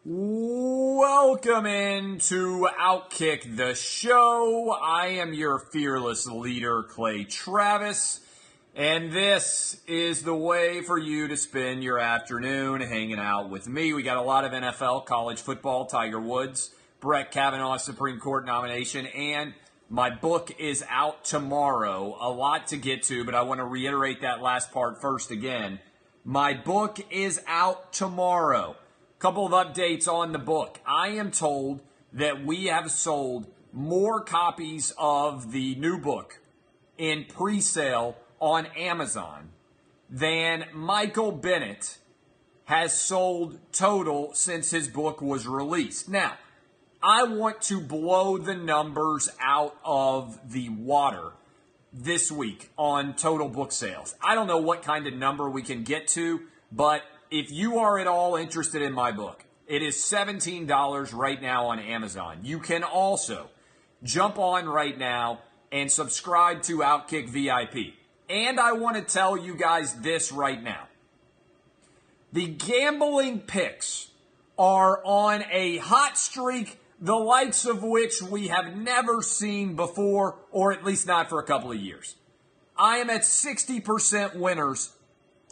Welcome into Outkick the show. I am your fearless leader, Clay Travis, and this is the way for you to spend your afternoon hanging out with me. We got a lot of NFL, college football, Tiger Woods, Brett Kavanaugh Supreme Court nomination, and my book is out tomorrow. A lot to get to, but I want to reiterate that last part first again. My book is out tomorrow. Couple of updates on the book. I am told that we have sold more copies of the new book in pre-sale on Amazon than Michael Bennett has sold total since his book was released. Now, I want to blow the numbers out of the water this week on total book sales. I don't know what kind of number we can get to, but if you are at all interested in my book, it is $17 right now on Amazon. You can also jump on right now and subscribe to Outkick VIP. And I want to tell you guys this right now. The gambling picks are on a hot streak, the likes of which we have never seen before, or at least not for a couple of years. I am at 60% winners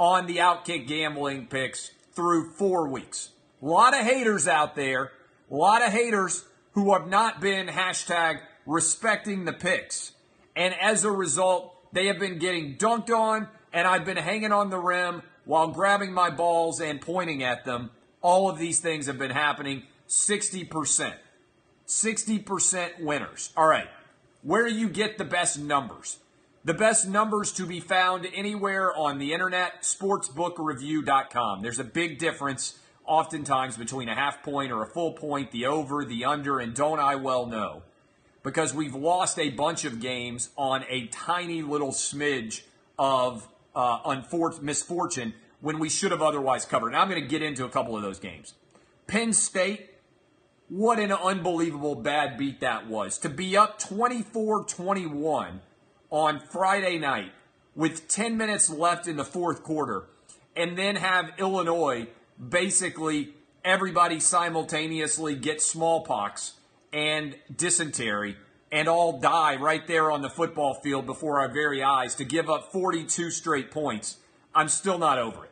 on the Outkick gambling picks through 4 weeks. A lot of haters out there, a lot of haters who have not been hashtag respecting the picks. And as a result, they have been getting dunked on, and I've been hanging on the rim while grabbing my balls and pointing at them. All of these things have been happening. 60%. 60% winners. All right, where do you get the best numbers? The best numbers to be found anywhere on the internet, sportsbookreview.com. There's a big difference oftentimes between a half point or a full point, the over, the under, and don't I well know. Because we've lost a bunch of games on a tiny little smidge of misfortune when we should have otherwise covered. Now I'm going to get into a couple of those games. Penn State, what an unbelievable bad beat that was. To be up 24-21 on Friday night with 10 minutes left in the fourth quarter, and then have Illinois basically everybody simultaneously get smallpox and dysentery and all die right there on the football field before our very eyes to give up 42 straight points. I'm still not over it.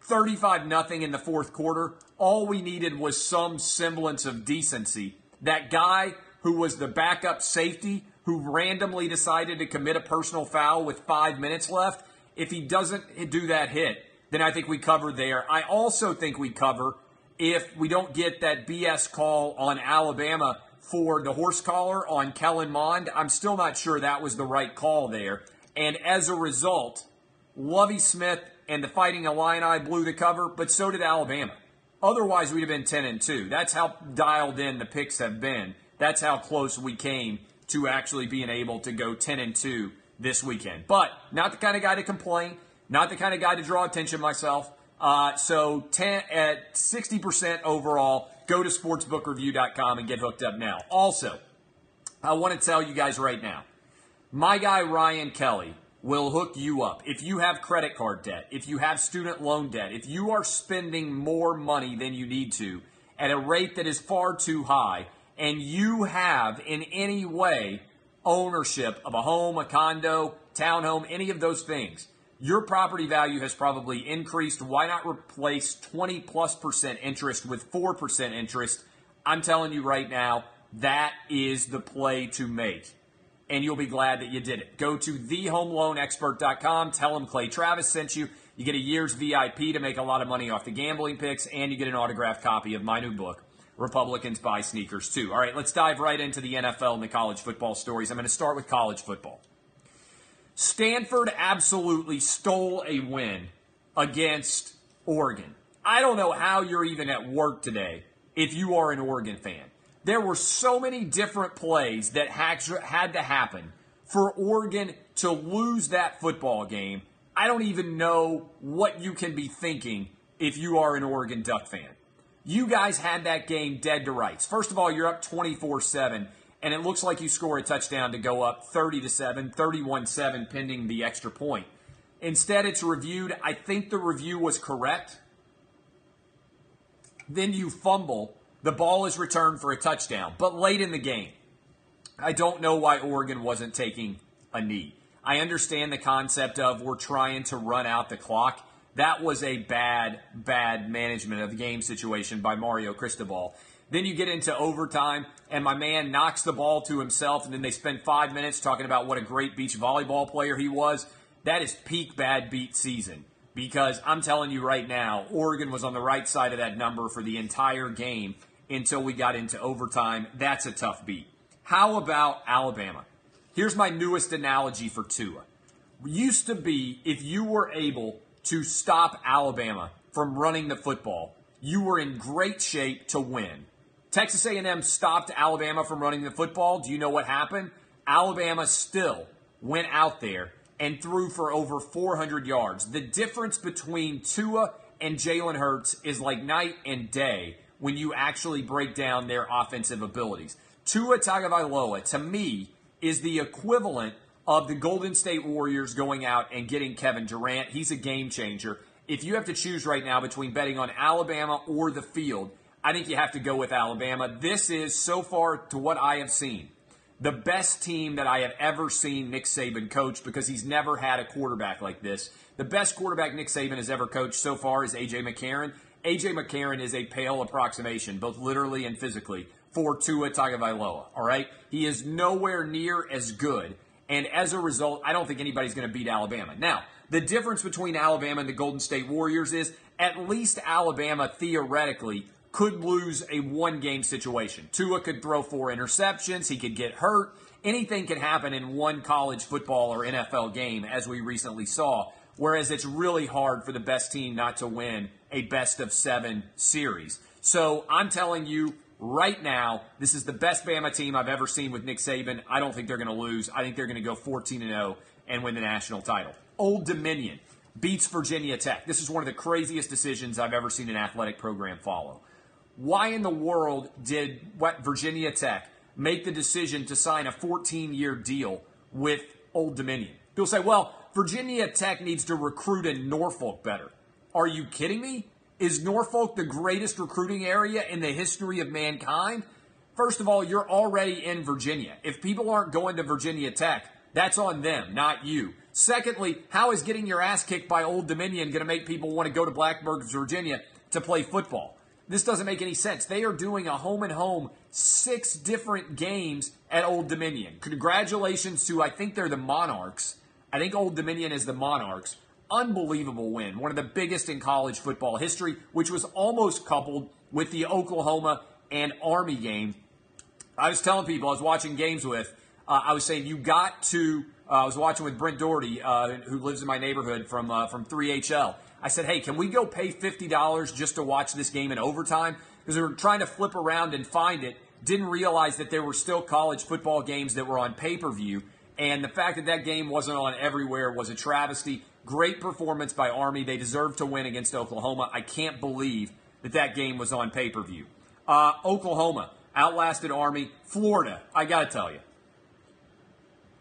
35-0 in the fourth quarter. All we needed was some semblance of decency. That guy who was the backup safety who randomly decided to commit a personal foul with 5 minutes left, if he doesn't do that hit, then I think we cover there. I also think we cover if we don't get that BS call on Alabama for the horse collar on Kellen Mond. I'm still not sure that was the right call there. And as a result, Lovie Smith and the Fighting Illini blew the cover, but so did Alabama. Otherwise, we'd have been 10-2. That's how dialed in the picks have been. That's how close we came to actually being able to go 10-2 this weekend. But not the kind of guy to complain, not the kind of guy to draw attention myself. So 60% overall. Go to sportsbookreview.com and get hooked up now. Also, I want to tell you guys right now, my guy Ryan Kelly will hook you up. If you have credit card debt, if you have student loan debt, if you are spending more money than you need to at a rate that is far too high, and you have in any way ownership of a home, a condo, townhome, any of those things, your property value has probably increased. Why not replace 20+% interest with 4% interest? I'm telling you right now, that is the play to make. And you'll be glad that you did it. Go to thehomeloanexpert.com. Tell them Clay Travis sent you. You get a year's VIP to make a lot of money off the gambling picks, and you get an autographed copy of my new book, Republicans Buy Sneakers Too. All right, let's dive right into the NFL and the college football stories. I'm going to start with college football. Stanford absolutely stole a win against Oregon. I don't know how you're even at work today if you are an Oregon fan. There were so many different plays that had to happen for Oregon to lose that football game. I don't even know what you can be thinking if you are an Oregon Duck fan. You guys had that game dead to rights. First of all, you're up 24-7, and it looks like you score a touchdown to go up 30-7, 31-7, pending the extra point. Instead, it's reviewed. I think the review was correct. Then you fumble. The ball is returned for a touchdown. But late in the game, I don't know why Oregon wasn't taking a knee. I understand the concept of we're trying to run out the clock. That was a bad management of the game situation by Mario Cristobal. Then you get into overtime, and my man knocks the ball to himself, and then they spend 5 minutes talking about what a great beach volleyball player he was. That is peak bad beat season, because I'm telling you right now, Oregon was on the right side of that number for the entire game until we got into overtime. That's a tough beat. How about Alabama? Here's my newest analogy for Tua. Used to be, if you were able to stop Alabama from running the football, you were in great shape to win. Texas A&M stopped Alabama from running the football. Do you know what happened? Alabama still went out there and threw for over 400 yards. The difference between Tua and Jalen Hurts is like night and day when you actually break down their offensive abilities. Tua Tagovailoa, to me, is the equivalent of the Golden State Warriors going out and getting Kevin Durant. He's a game changer. If you have to choose right now between betting on Alabama or the field, I think you have to go with Alabama. This is, so far to what I have seen, the best team that I have ever seen Nick Saban coach, because he's never had a quarterback like this. The best quarterback Nick Saban has ever coached so far is A.J. McCarron. A.J. McCarron is a pale approximation, both literally and physically, for Tua Tagovailoa, all right? He is nowhere near as good, and as a result, I don't think anybody's going to beat Alabama. Now, the difference between Alabama and the Golden State Warriors is at least Alabama, theoretically, could lose a one-game situation. Tua could throw 4 interceptions. He could get hurt. Anything can happen in one college football or NFL game, as we recently saw, whereas it's really hard for the best team not to win a best-of-7 series. So I'm telling you right now, this is the best Bama team I've ever seen with Nick Saban. I don't think they're going to lose. I think they're going to go 14-0 and win the national title. Old Dominion beats Virginia Tech. This is one of the craziest decisions I've ever seen an athletic program follow. Why in the world did Virginia Tech make the decision to sign a 14-year deal with Old Dominion? People say, well, Virginia Tech needs to recruit in Norfolk better. Are you kidding me? Is Norfolk the greatest recruiting area in the history of mankind? First of all, you're already in Virginia. If people aren't going to Virginia Tech, that's on them, not you. Secondly, how is getting your ass kicked by Old Dominion going to make people want to go to Blacksburg, Virginia to play football? This doesn't make any sense. They are doing a home-and-home 6 different games at Old Dominion. Congratulations to, I think they're the Monarchs. I think Old Dominion is the Monarchs. Unbelievable win. One of the biggest in college football history, which was almost coupled with the Oklahoma and Army game. I was telling people I was watching games with, I was saying you got to, I was watching with Brent Doherty, who lives in my neighborhood from 3HL. I said, hey, can we go pay $50 just to watch this game in overtime? Because we were trying to flip around and find it. Didn't realize that there were still college football games that were on pay-per-view. And the fact that that game wasn't on everywhere was a travesty. Great performance by Army. They deserved to win against Oklahoma. I can't believe that that game was on pay-per-view. Oklahoma outlasted Army. Florida, I got to tell you.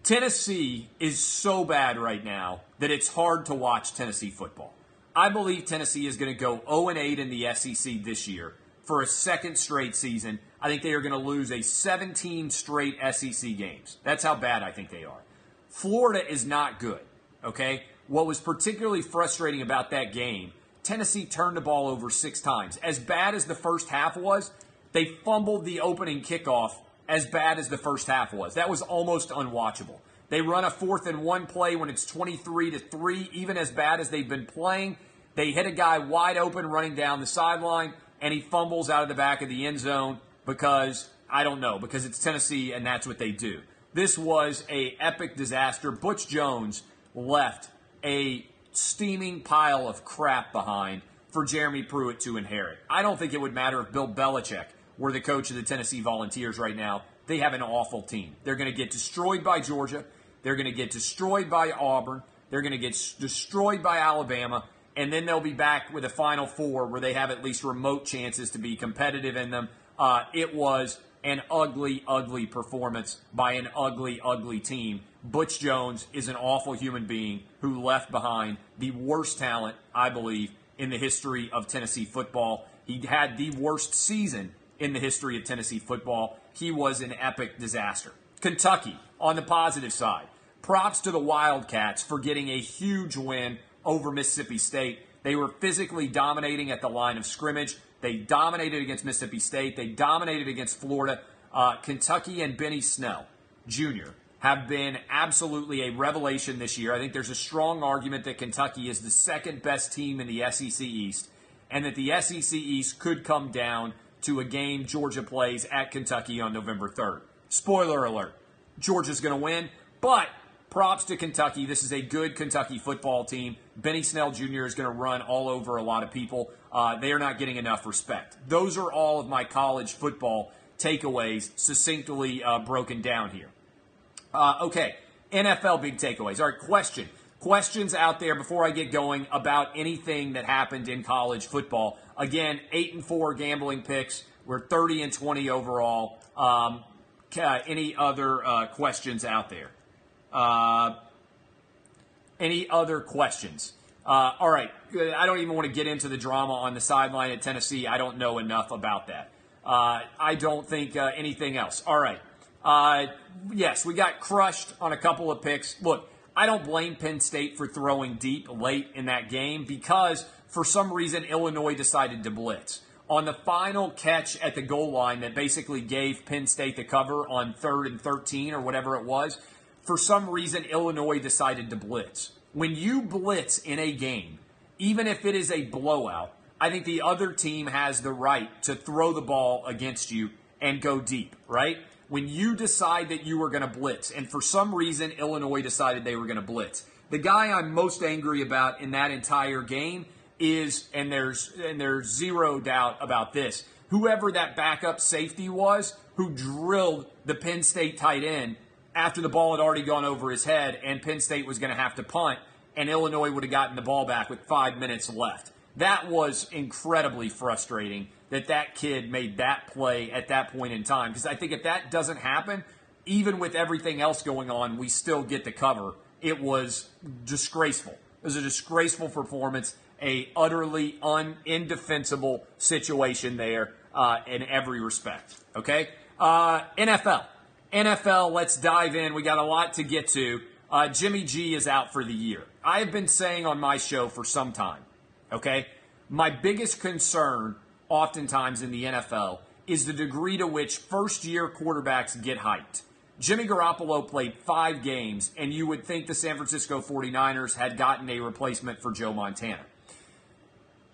Tennessee is so bad right now that it's hard to watch Tennessee football. I believe Tennessee is going to go 0-8 in the SEC this year for a second straight season. I think they are going to lose 17 straight SEC games. That's how bad I think they are. Florida is not good, okay? What was particularly frustrating about that game, Tennessee turned the ball over 6 times. As bad as the first half was, they fumbled the opening kickoff as bad as the first half was. That was almost unwatchable. They run a 4th and 1 play when it's 23-3, even as bad as they've been playing. They hit a guy wide open running down the sideline, and he fumbles out of the back of the end zone because, I don't know, because it's Tennessee and that's what they do. This was an epic disaster. Butch Jones left a steaming pile of crap behind for Jeremy Pruitt to inherit. I don't think it would matter if Bill Belichick were the coach of the Tennessee Volunteers right now. They have an awful team. They're going to get destroyed by Georgia. They're going to get destroyed by Auburn. They're going to get destroyed by Alabama. And then they'll be back with a Final Four where they have at least remote chances to be competitive in them. It was an ugly, ugly performance by an ugly, ugly team. Butch Jones is an awful human being who left behind the worst talent, I believe, in the history of Tennessee football. He had the worst season in the history of Tennessee football. He was an epic disaster. Kentucky, on the positive side, props to the Wildcats for getting a huge win over Mississippi State. They were physically dominating at the line of scrimmage. They dominated against Mississippi State. They dominated against Florida. Kentucky and Benny Snell Jr. have been absolutely a revelation this year. I think there's a strong argument that Kentucky is the second best team in the SEC East, and that the SEC East could come down to a game Georgia plays at Kentucky on November 3rd. Spoiler alert, Georgia's going to win, but props to Kentucky. This is a good Kentucky football team. Benny Snell Jr. is going to run all over a lot of people. They are not getting enough respect. Those are all of my college football takeaways succinctly broken down here. Okay, NFL big takeaways. All right, questions out there before I get going about anything that happened in college football. Again, 8-4 gambling picks. We're 30-20 overall. Any other questions out there? Any other questions? All right, I don't even want to get into the drama on the sideline at Tennessee. I don't know enough about that. I don't think anything else. All right. Yes, we got crushed on a couple of picks. Look, I don't blame Penn State for throwing deep late in that game because for some reason Illinois decided to blitz. On the final catch at the goal line that basically gave Penn State the cover on 3rd and 13 or whatever it was, for some reason Illinois decided to blitz. When you blitz in a game, even if it is a blowout, I think the other team has the right to throw the ball against you and go deep, right? When you decide that you were going to blitz, and for some reason Illinois decided they were going to blitz. The guy I'm most angry about in that entire game is, and there's zero doubt about this, whoever that backup safety was who drilled the Penn State tight end after the ball had already gone over his head and Penn State was going to have to punt, and Illinois would have gotten the ball back with 5 minutes left. That was incredibly frustrating that kid made that play at that point in time. Because I think if that doesn't happen, even with everything else going on, we still get the cover. It was disgraceful. It was a disgraceful performance, a utterly indefensible situation there in every respect. Okay? NFL, let's dive in. We got a lot to get to. Jimmy G is out for the year. I have been saying on my show for some time, okay, my biggest concern oftentimes in the NFL is the degree to which first-year quarterbacks get hyped. Jimmy Garoppolo played 5 games, and you would think the San Francisco 49ers had gotten a replacement for Joe Montana.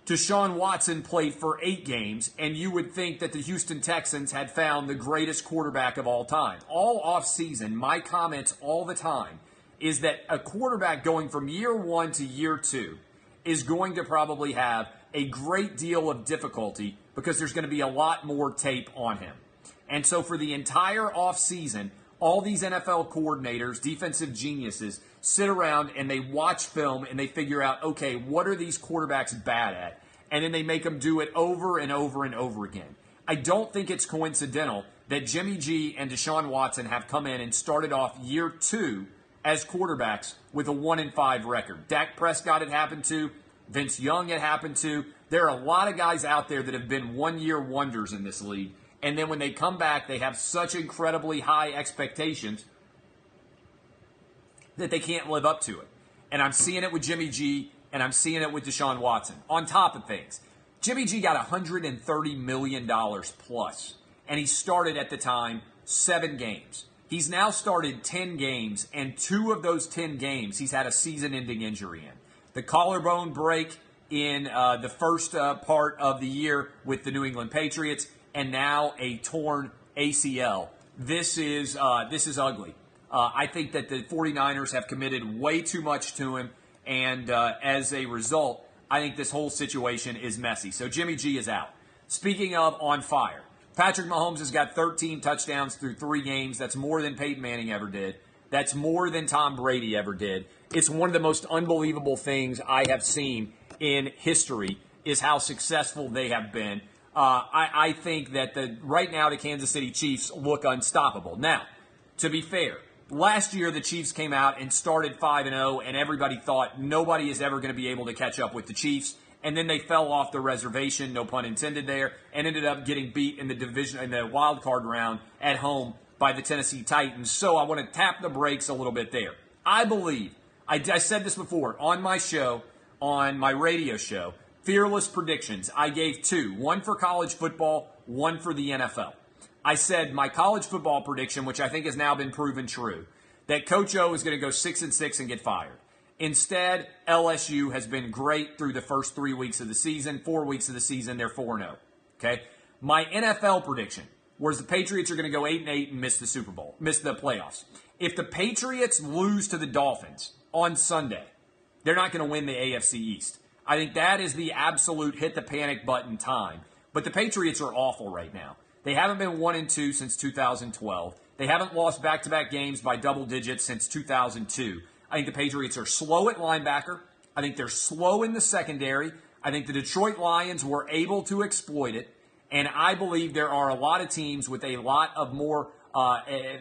Deshaun Watson played for 8 games, and you would think that the Houston Texans had found the greatest quarterback of all time. All offseason, my comments all the time is that a quarterback going from year 1 to year 2 is going to probably have a great deal of difficulty because there's going to be a lot more tape on him. And so for the entire offseason, all these NFL coordinators, defensive geniuses, sit around and they watch film and they figure out, okay, what are these quarterbacks bad at? And then they make them do it over and over and over again. I don't think it's coincidental that Jimmy G and Deshaun Watson have come in and started off year 2 as quarterbacks with a 1-5 record. Dak Prescott it happened to. Vince Young it happened to. There are a lot of guys out there that have been one-year wonders in this league. And then when they come back, they have such incredibly high expectations that they can't live up to it. And I'm seeing it with Jimmy G, and I'm seeing it with Deshaun Watson. On top of things, Jimmy G got $130 million plus, and he started at the time 7 games. He's now started 10 games, and 2 of those 10 games he's had a season-ending injury in. The collarbone break in the first part of the year with the New England Patriots, and now a torn ACL. This is ugly. I think that the 49ers have committed way too much to him, and as a result, I think this whole situation is messy. So Jimmy G is out. Speaking of on fire, Patrick Mahomes has got 13 touchdowns through 3 games. That's more than Peyton Manning ever did. That's more than Tom Brady ever did. It's one of the most unbelievable things I have seen in history is how successful they have been. I think that right now the Kansas City Chiefs look unstoppable. Now, to be fair, last year the Chiefs came out and started 5-0, and everybody thought nobody is ever going to be able to catch up with the Chiefs, and then they fell off the reservation, no pun intended there, and ended up getting beat in the division in the wild card round at home by the Tennessee Titans. So I want to tap the brakes a little bit there. I believe, I said this before on my show, on my radio show, Fearless Predictions. I gave two, one for college football, one for the NFL. I said my college football prediction, which I think has now been proven true, that Coach O is going to go 6-6 and get fired. Instead, LSU has been great through the first 3 weeks of the season. 4 weeks of the season, they're 4-0. Okay? My NFL prediction was the Patriots are going to go 8-8 and miss the Super Bowl, miss the playoffs. If the Patriots lose to the Dolphins on Sunday, they're not going to win the AFC East. I think that is the absolute hit the panic button time. But the Patriots are awful right now. They haven't been 1-2 since 2012. They haven't lost back-to-back games by double digits since 2002. I think the Patriots are slow at linebacker. I think they're slow in the secondary. I think the Detroit Lions were able to exploit it. And I believe there are a lot of teams with a lot of more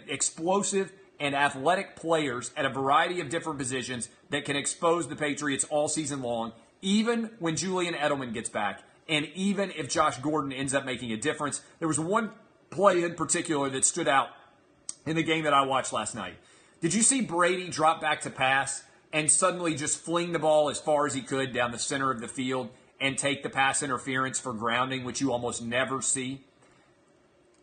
explosive and athletic players at a variety of different positions that can expose the Patriots all season long, even when Julian Edelman gets back, and even if Josh Gordon ends up making a difference. There was one play in particular that stood out in the game that I watched last night. Did you see Brady drop back to pass and suddenly just fling the ball as far as he could down the center of the field and take the pass interference for grounding, which you almost never see?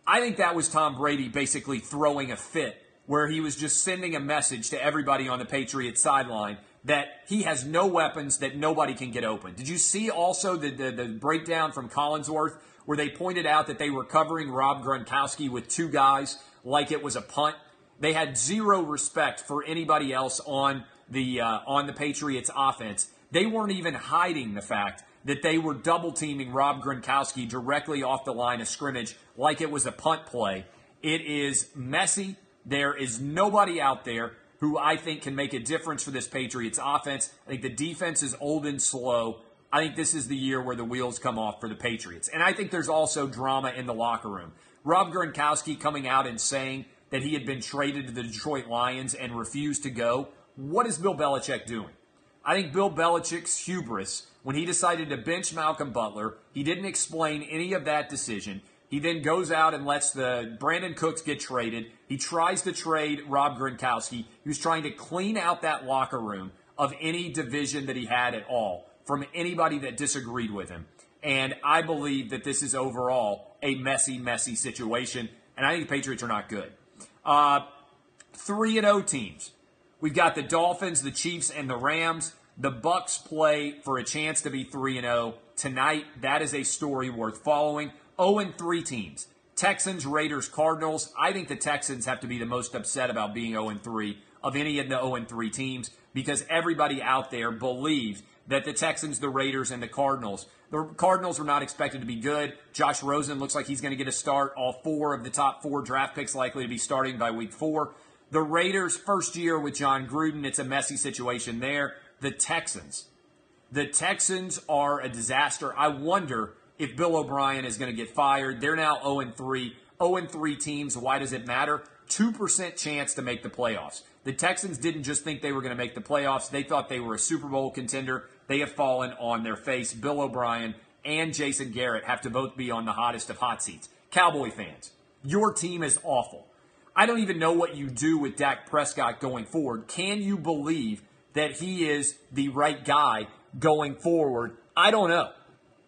I think that was Tom Brady basically throwing a fit, where he was just sending a message to everybody on the Patriots sideline that he has no weapons, that nobody can get open. Did you see also the breakdown from Collinsworth where they pointed out that they were covering Rob Gronkowski with two guys like it was a punt? They had zero respect for anybody else on the Patriots offense. They weren't even hiding the fact that they were double-teaming Rob Gronkowski directly off the line of scrimmage like it was a punt play. It is messy. There is nobody out there who I think can make a difference for this Patriots offense. I think the defense is old and slow. I think this is the year where the wheels come off for the Patriots. And I think there's also drama in the locker room. Rob Gronkowski coming out and saying that he had been traded to the Detroit Lions and refused to go. What is Bill Belichick doing? I think Bill Belichick's hubris, when he decided to bench Malcolm Butler, he didn't explain any of that decision. He then goes out and lets the Brandon Cooks get traded. He tries to trade Rob Gronkowski. He was trying to clean out that locker room of any division that he had at all from anybody that disagreed with him. And I believe that this is overall a messy, messy situation. And I think the Patriots are not good. 3-0 teams. We've got the Dolphins, the Chiefs, and the Rams. The Bucs play for a chance to be 3-0 tonight. That is a story worth following. 0-3 teams. Texans, Raiders, Cardinals. I think the Texans have to be the most upset about being 0-3 of any of the 0-3 teams because everybody out there believes that the Texans, the Raiders, and the Cardinals were not expected to be good. Josh Rosen looks like he's going to get a start. All four of the top four draft picks likely to be starting by week 4. The Raiders, first year with John Gruden, it's a messy situation there. The Texans are a disaster. I wonder if Bill O'Brien is going to get fired. They're now 0-3. 0-3 teams, why does it matter? 2% chance to make the playoffs. The Texans didn't just think they were going to make the playoffs. They thought they were a Super Bowl contender. They have fallen on their face. Bill O'Brien and Jason Garrett have to both be on the hottest of hot seats. Cowboy fans, your team is awful. I don't even know what you do with Dak Prescott going forward. Can you believe that he is the right guy going forward? I don't know.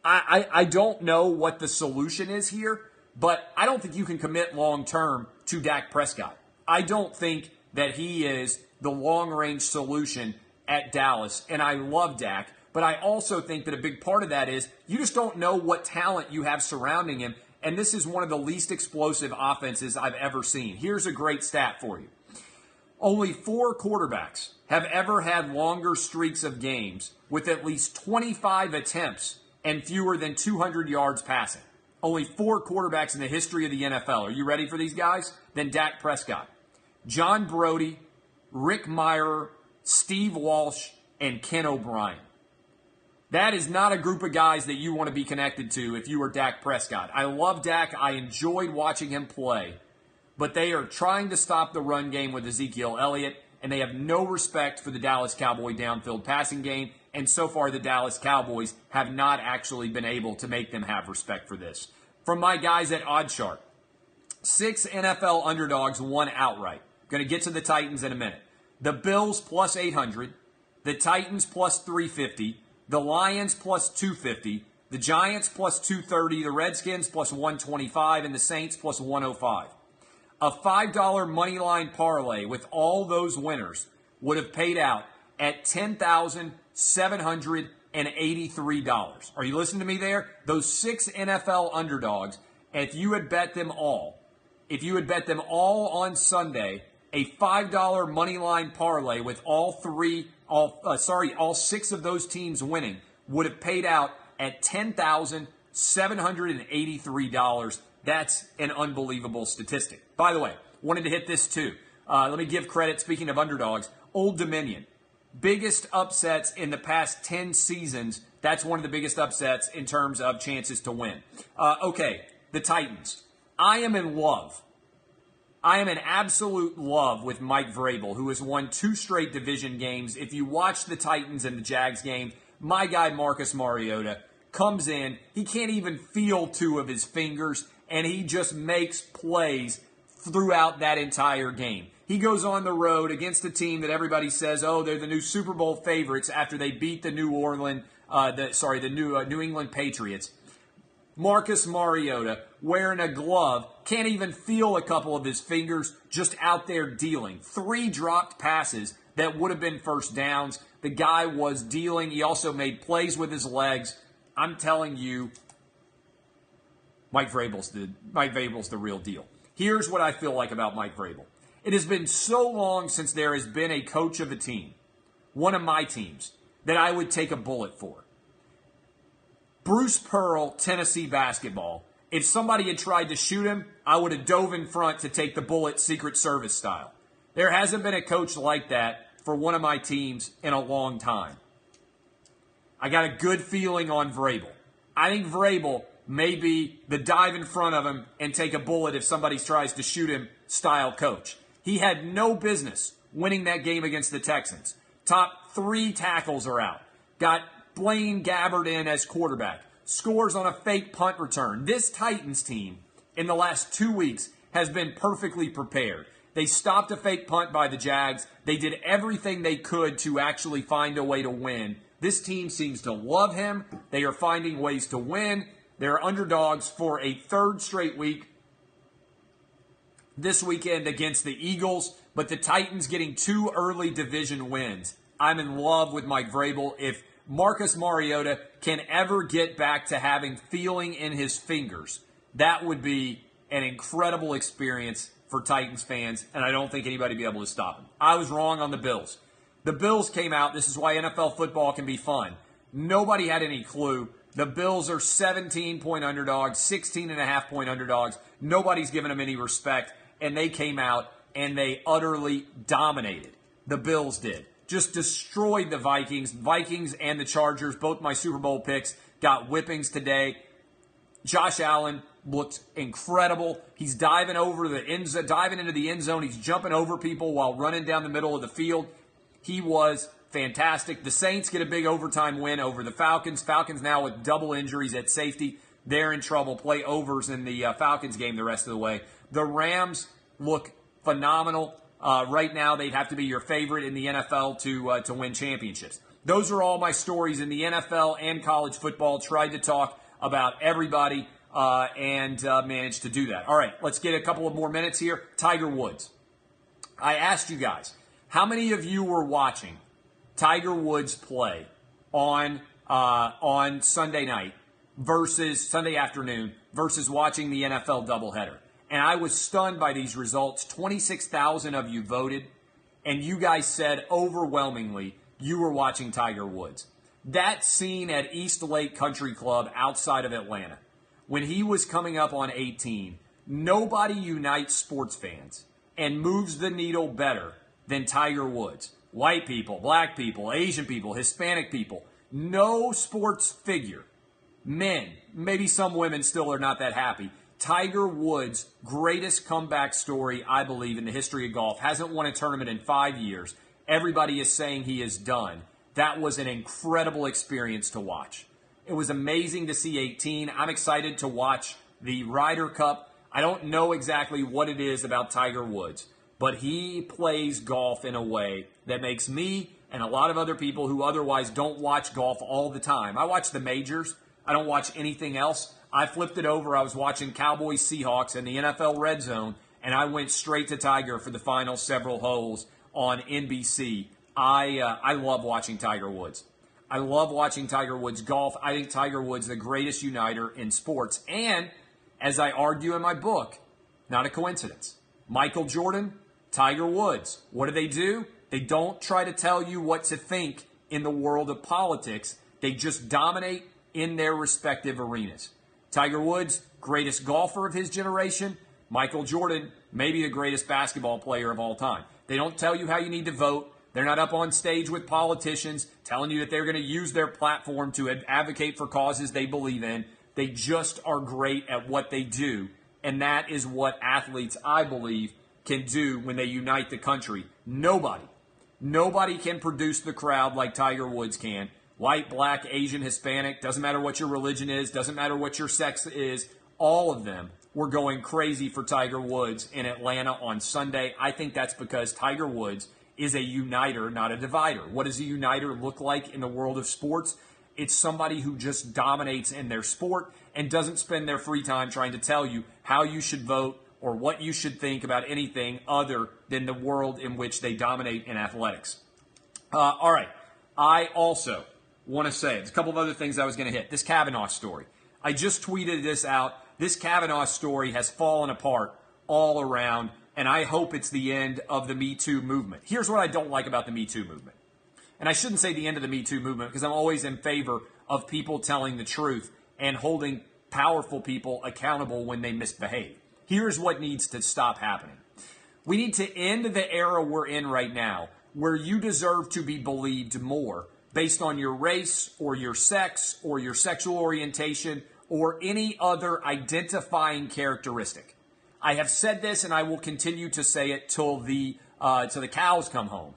I don't know what the solution is here, but I don't think you can commit long-term to Dak Prescott. I don't think that he is the long-range solution at Dallas, and I love Dak, but I also think that a big part of that is you just don't know what talent you have surrounding him, and this is one of the least explosive offenses I've ever seen. Here's a great stat for you. Only 4 quarterbacks have ever had longer streaks of games with at least 25 attempts and fewer than 200 yards passing. Only 4 quarterbacks in the history of the NFL. Are you ready for these guys? Then Dak Prescott. John Brody, Rick Mirer, Steve Walsh, and Ken O'Brien. That is not a group of guys that you want to be connected to if you are Dak Prescott. I love Dak. I enjoyed watching him play. But they are trying to stop the run game with Ezekiel Elliott, and they have no respect for the Dallas Cowboy downfield passing game. And so far, the Dallas Cowboys have not actually been able to make them have respect for this. From my guys at OddsShark, 6 NFL underdogs won outright. Going to get to the Titans in a minute. The Bills plus 800, the Titans plus 350, the Lions plus 250, the Giants plus 230, the Redskins plus 125, and the Saints plus 105. A $5 moneyline parlay with all those winners would have paid out at $10,783. Are you listening to me there? Those 6 NFL underdogs, if you had bet them all on Sunday, a $5 moneyline parlay with all 6 of those teams winning would have paid out at $10,783. That's an unbelievable statistic. By the way, wanted to hit this too. Let me give credit, speaking of underdogs, Old Dominion. Biggest upsets in the past 10 seasons. That's one of the biggest upsets in terms of chances to win. Okay, the Titans. I am in love. I am in absolute love with Mike Vrabel, who has won 2 straight division games. If you watch the Titans and the Jags game, my guy Marcus Mariota comes in. He can't even feel 2 of his fingers, and he just makes plays throughout that entire game. He goes on the road against a team that everybody says, oh, they're the new Super Bowl favorites after they beat the New England Patriots. Marcus Mariota wearing a glove, can't even feel a couple of his fingers, just out there dealing. 3 dropped passes that would have been first downs. The guy was dealing. He also made plays with his legs. I'm telling you, Mike Vrabel's the real deal. Here's what I feel like about Mike Vrabel. It has been so long since there has been a coach of a team, one of my teams, that I would take a bullet for. Bruce Pearl, Tennessee basketball. If somebody had tried to shoot him, I would have dove in front to take the bullet Secret Service style. There hasn't been a coach like that for one of my teams in a long time. I got a good feeling on Vrabel. I think Vrabel may be the dive in front of him and take a bullet if somebody tries to shoot him style coach. He had no business winning that game against the Texans. Top 3 tackles are out. Got Blaine Gabbert in as quarterback. Scores on a fake punt return. This Titans team in the last 2 weeks has been perfectly prepared. They stopped a fake punt by the Jags. They did everything they could to actually find a way to win. This team seems to love him. They are finding ways to win. They're underdogs for a 3rd straight week this weekend against the Eagles, but the Titans getting 2 early division wins. I'm in love with Mike Vrabel. If Marcus Mariota can ever get back to having feeling in his fingers, that would be an incredible experience for Titans fans, and I don't think anybody would be able to stop him. I was wrong on the Bills. The Bills came out. This is why NFL football can be fun. Nobody had any clue. The Bills are 17-point underdogs, 16.5-point underdogs. Nobody's given them any respect, and they came out and they utterly dominated. The Bills did. Just destroyed the Vikings. Vikings and the Chargers, both my Super Bowl picks, got whippings today. Josh Allen looked incredible. He's diving into the end zone. He's jumping over people while running down the middle of the field. He was fantastic. The Saints get a big overtime win over the Falcons. Falcons now with double injuries at safety. They're in trouble. Play overs in the Falcons game the rest of the way. The Rams look phenomenal. Right now, they'd have to be your favorite in the NFL to win championships. Those are all my stories in the NFL and college football. Tried to talk about everybody and managed to do that. All right, let's get a couple of more minutes here. Tiger Woods. I asked you guys, how many of you were watching Tiger Woods play on Sunday night versus Sunday afternoon versus watching the NFL doubleheader? And I was stunned by these results. 26,000 of you voted, and you guys said overwhelmingly you were watching Tiger Woods. That scene at East Lake Country Club outside of Atlanta, when he was coming up on 18, nobody unites sports fans and moves the needle better than Tiger Woods. White people, black people, Asian people, Hispanic people. No sports figure, men, maybe some women still are not that happy. Tiger Woods' greatest comeback story, I believe, in the history of golf. Hasn't won a tournament in 5 years. Everybody is saying he is done. that was an incredible experience to watch. It was amazing to see 18. I'm excited to watch the Ryder Cup. I don't know exactly what it is about Tiger Woods, but he plays golf in a way that makes me and a lot of other people who otherwise don't watch golf all the time. I watch the majors. I don't watch anything else. I flipped it over. I was watching Cowboys Seahawks in the NFL Red Zone, and I went straight to Tiger for the final several holes on NBC. I love watching Tiger Woods. I love watching Tiger Woods golf. I think Tiger Woods is the greatest uniter in sports. And, as I argue in my book, not a coincidence. Michael Jordan, Tiger Woods. What do? They don't try to tell you what to think in the world of politics. They just dominate in their respective arenas. Tiger Woods, greatest golfer of his generation. Michael Jordan, maybe the greatest basketball player of all time. They don't tell you how you need to vote. They're not up on stage with politicians telling you that they're going to use their platform to advocate for causes they believe in. They just are great at what they do. And that is what athletes, I believe, can do when they unite the country. Nobody can produce the crowd like Tiger Woods can. White, black, Asian, Hispanic, doesn't matter what your religion is, doesn't matter what your sex is, all of them were going crazy for Tiger Woods in Atlanta on Sunday. I think that's because Tiger Woods is a uniter, not a divider. What does a uniter look like in the world of sports? It's somebody who just dominates in their sport and doesn't spend their free time trying to tell you how you should vote or what you should think about anything other than the world in which they dominate in athletics. All right. I also want to say, there's a couple of other things I was going to hit. This Kavanaugh story. I just tweeted this out. This Kavanaugh story has fallen apart all around, and I hope it's the end of the Me Too movement. Here's what I don't like about the Me Too movement. And I shouldn't say the end of the Me Too movement because I'm always in favor of people telling the truth and holding powerful people accountable when they misbehave. Here's what needs to stop happening. We need to end the era we're in right now where you deserve to be believed more based on your race or your sex or your sexual orientation or any other identifying characteristic. I have said this and I will continue to say it till the cows come home.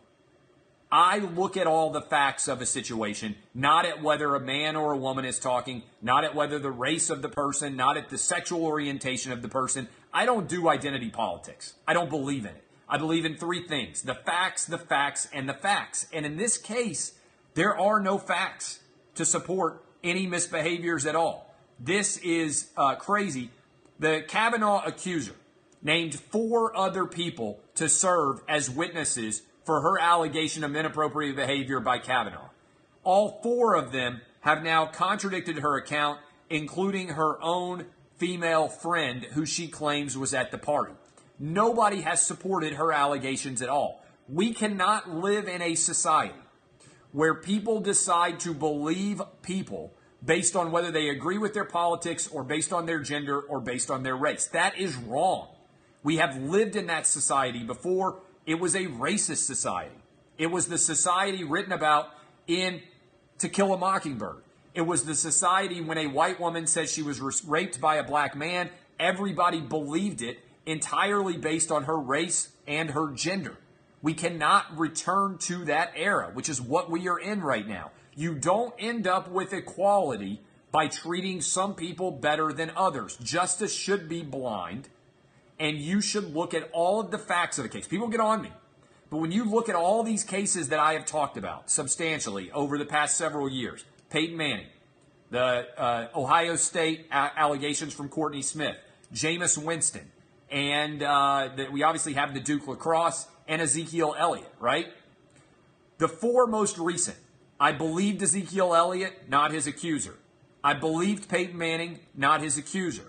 I look at all the facts of a situation, not at whether a man or a woman is talking, not at whether the race of the person, not at the sexual orientation of the person. I don't do identity politics. I don't believe in it. I believe in three things: the facts, and the facts. And in this case, there are no facts to support any misbehaviors at all. This is crazy. The Kavanaugh accuser named 4 other people to serve as witnesses for her allegation of inappropriate behavior by Kavanaugh. All 4 of them have now contradicted her account, including her own female friend who she claims was at the party. Nobody has supported her allegations at all. We cannot live in a society where people decide to believe people based on whether they agree with their politics or based on their gender or based on their race. That is wrong. We have lived in that society before. It was a racist society. It was the society written about in To Kill a Mockingbird. It was the society when a white woman said she was raped by a black man, everybody believed it entirely based on her race and her gender. We cannot return to that era, which is what we are in right now. You don't end up with equality by treating some people better than others. Justice should be blind. And you should look at all of the facts of the case. People get on me. But when you look at all these cases that I have talked about substantially over the past several years, Peyton Manning, the Ohio State allegations from Courtney Smith, Jameis Winston, and we obviously have the Duke lacrosse and Ezekiel Elliott, right? The 4 most recent, I believed Ezekiel Elliott, not his accuser. I believed Peyton Manning, not his accuser.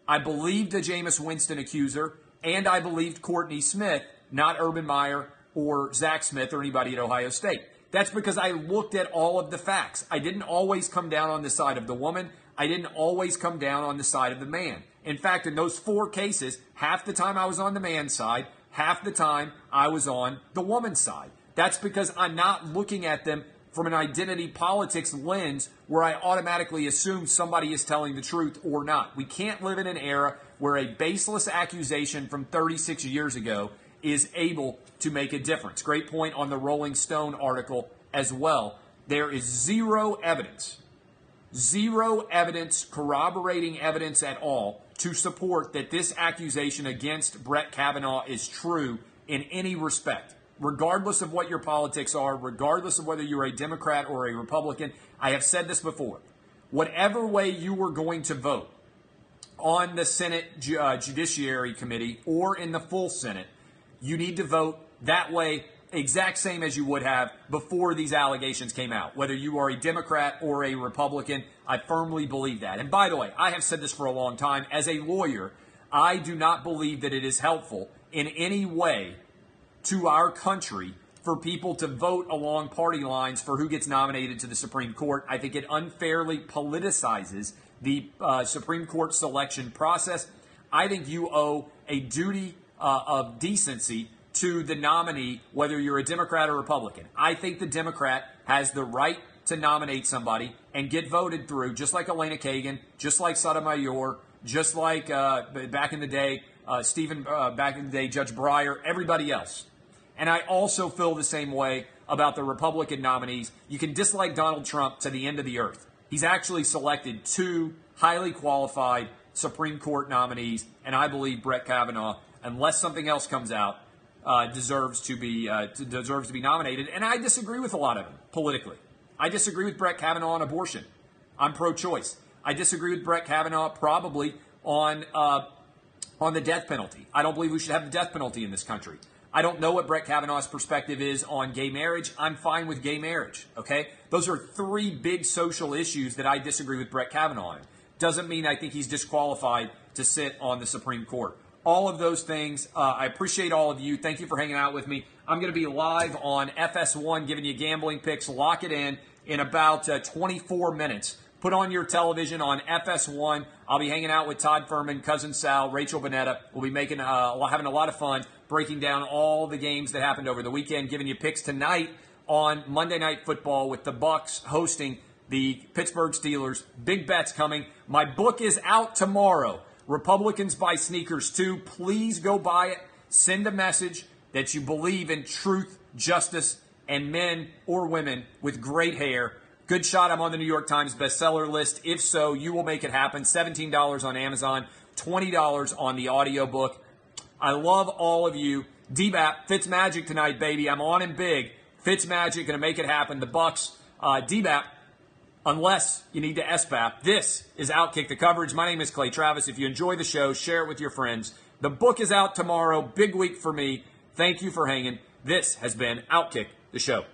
I believed the Jameis Winston accuser, and I believed Courtney Smith, not Urban Meyer or Zach Smith or anybody at Ohio State. That's because I looked at all of the facts. I didn't always come down on the side of the woman. I didn't always come down on the side of the man. In fact, in those 4 cases, half the time I was on the man's side, half the time I was on the woman's side. That's because I'm not looking at them from an identity politics lens where I automatically assume somebody is telling the truth or not. We can't live in an era where a baseless accusation from 36 years ago is able to make a difference. Great point on the Rolling Stone article as well. There is zero evidence, corroborating evidence at all to support that this accusation against Brett Kavanaugh is true in any respect. Regardless of what your politics are, regardless of whether you're a Democrat or a Republican, I have said this before. Whatever way you were going to vote on the Senate Judiciary Committee or in the full Senate, you need to vote that way, exact same as you would have before these allegations came out. Whether you are a Democrat or a Republican, I firmly believe that. And by the way, I have said this for a long time. As a lawyer, I do not believe that it is helpful in any way to our country for people to vote along party lines for who gets nominated to the Supreme Court. I think it unfairly politicizes the Supreme Court selection process. I think you owe a duty of decency to the nominee, whether you're a Democrat or Republican. I think the Democrat has the right to nominate somebody and get voted through, just like Elena Kagan, just like Sotomayor, just like back in the day, Judge Breyer, everybody else. And I also feel the same way about the Republican nominees. You can dislike Donald Trump to the end of the earth. He's actually selected 2 highly qualified Supreme Court nominees, and I believe Brett Kavanaugh, unless something else comes out, deserves to be nominated. And I disagree with a lot of them politically. I disagree with Brett Kavanaugh on abortion. I'm pro-choice. I disagree with Brett Kavanaugh probably on the death penalty. I don't believe we should have the death penalty in this country. I don't know what Brett Kavanaugh's perspective is on gay marriage. I'm fine with gay marriage, okay? Those are 3 big social issues that I disagree with Brett Kavanaugh on. Doesn't mean I think he's disqualified to sit on the Supreme Court. All of those things, I appreciate all of you. Thank you for hanging out with me. I'm going to be live on FS1 giving you gambling picks. Lock it in about 24 minutes. Put on your television on FS1. I'll be hanging out with Todd Furman, Cousin Sal, Rachel Bonetta. We'll be having a lot of fun breaking down all the games that happened over the weekend, giving you picks tonight on Monday Night Football with the Bucs hosting the Pittsburgh Steelers. Big bets coming. My book is out tomorrow. Republicans Buy Sneakers Too. Please go buy it. Send a message that you believe in truth, justice, and men or women with great hair. Good shot I'm on the New York Times bestseller list. If so, you will make it happen. $17 on Amazon, $20 on the audiobook. I love all of you. DBAP, Fitzmagic tonight, baby. I'm on him big. Fitzmagic, going to make it happen. The Bucs, DBAP, unless you need to SBAP. This is Outkick the coverage. My name is Clay Travis. If you enjoy the show, share it with your friends. The book is out tomorrow. Big week for me. Thank you for hanging. This has been Outkick the show.